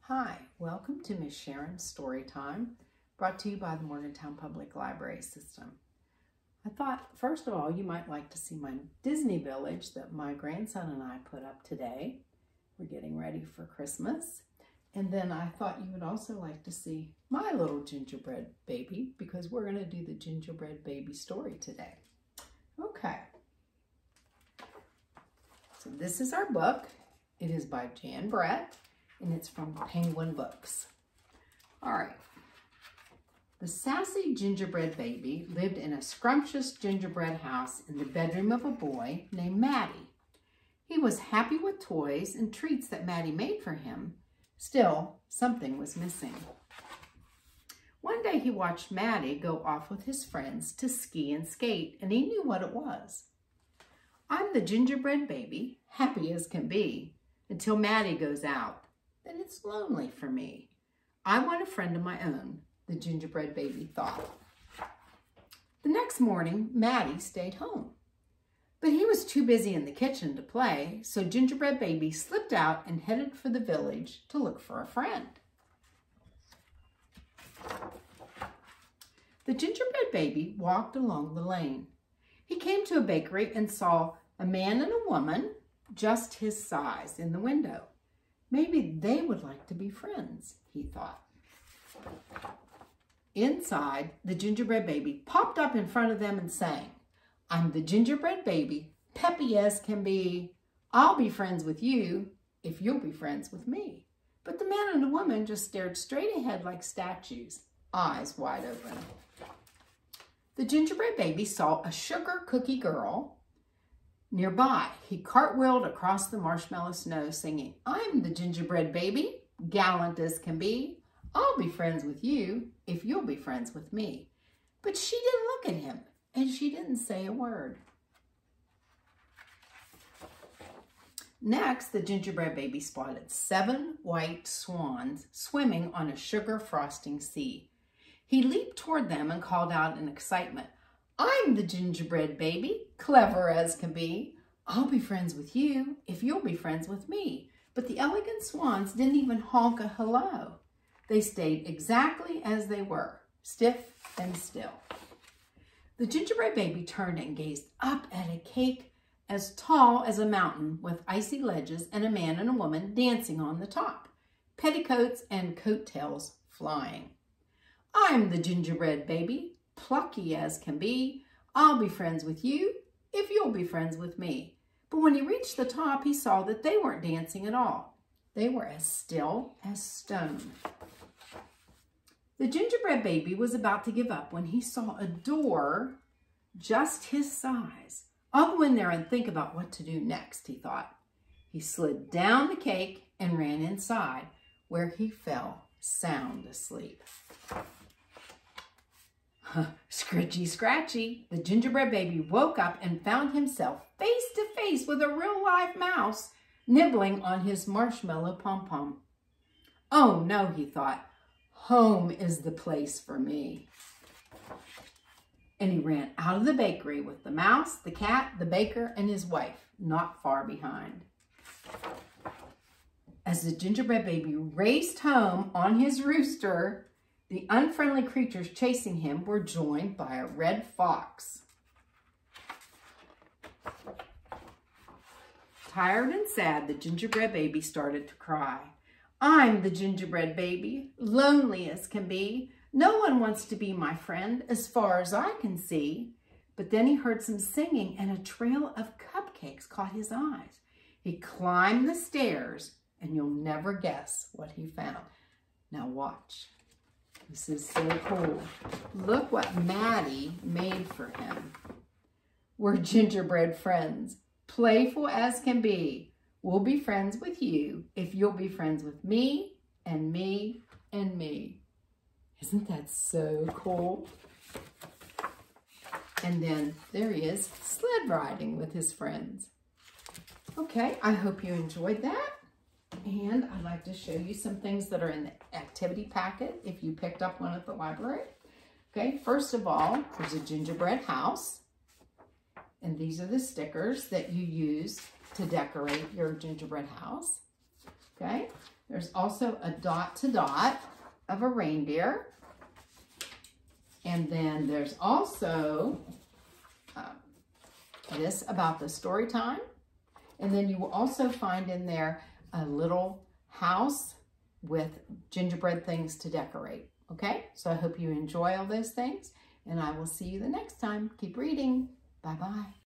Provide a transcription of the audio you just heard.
Hi, welcome to Miss Sharon's Story Time, brought to you by the Morgantown Public Library system. I thought, first of all, you might like to see my Disney village that my grandson and I put up today. We're getting ready for Christmas. And then I thought you would also like to see my little gingerbread baby, because we're going to do the gingerbread baby story today. Okay. So this is our book. It is by Jan Brett, and it's from Penguin Books. All right. The sassy gingerbread baby lived in a scrumptious gingerbread house in the bedroom of a boy named Matty. He was happy with toys and treats that Matty made for him. Still, something was missing. One day he watched Matty go off with his friends to ski and skate, and he knew what it was. I'm the gingerbread baby, happy as can be, until Matty goes out. Then it's lonely for me. I want a friend of my own, the gingerbread baby thought. The next morning, Matty stayed home. But he was too busy in the kitchen to play, so gingerbread baby slipped out and headed for the village to look for a friend. The gingerbread baby walked along the lane. He came to a bakery and saw a man and a woman just his size in the window. Maybe they would like to be friends, he thought. Inside, the gingerbread baby popped up in front of them and sang, I'm the gingerbread baby, peppy as can be. I'll be friends with you if you'll be friends with me. But the man and the woman just stared straight ahead like statues, eyes wide open. The gingerbread baby saw a sugar cookie girl nearby. He cartwheeled across the marshmallow snow singing, I'm the gingerbread baby, gallant as can be. I'll be friends with you if you'll be friends with me. But she didn't look at him, and she didn't say a word. Next, the gingerbread baby spotted 7 white swans swimming on a sugar frosting sea. He leaped toward them and called out in excitement, I'm the gingerbread baby, clever as can be. I'll be friends with you if you'll be friends with me. But the elegant swans didn't even honk a hello. They stayed exactly as they were, stiff and still. The gingerbread baby turned and gazed up at a cake as tall as a mountain with icy ledges and a man and a woman dancing on the top, petticoats and coattails flying. I'm the gingerbread baby, plucky as can be. I'll be friends with you if you'll be friends with me. But when he reached the top, he saw that they weren't dancing at all. They were as still as stone. The gingerbread baby was about to give up when he saw a door just his size. I'll go in there and think about what to do next, he thought. He slid down the cake and ran inside, where he fell sound asleep. Scritchy scratchy, the gingerbread baby woke up and found himself face to face with a real live mouse nibbling on his marshmallow pom-pom. Oh no, he thought, home is the place for me. And he ran out of the bakery with the mouse, the cat, the baker, and his wife not far behind. As the gingerbread baby raced home on his rooster, the unfriendly creatures chasing him were joined by a red fox. Tired and sad, the gingerbread baby started to cry. I'm the gingerbread baby, lonely as can be. No one wants to be my friend as far as I can see. But then he heard some singing and a trail of cupcakes caught his eyes. He climbed the stairs and you'll never guess what he found. Now watch. This is so cool. Look what Matty made for him. We're gingerbread friends, playful as can be. We'll be friends with you if you'll be friends with me and me and me. Isn't that so cool? And then there he is, sled riding with his friends. Okay, I hope you enjoyed that. And I'd like to show you some things that are in the activity packet if you picked up one at the library. Okay, first of all, there's a gingerbread house. And these are the stickers that you use to decorate your gingerbread house. Okay, There's also a dot to dot of a reindeer. And then there's also this about the story time. And then you will also find in there a little house with gingerbread things to decorate. Okay, so I hope you enjoy all those things, and I will see you the next time. Keep reading. Bye-bye.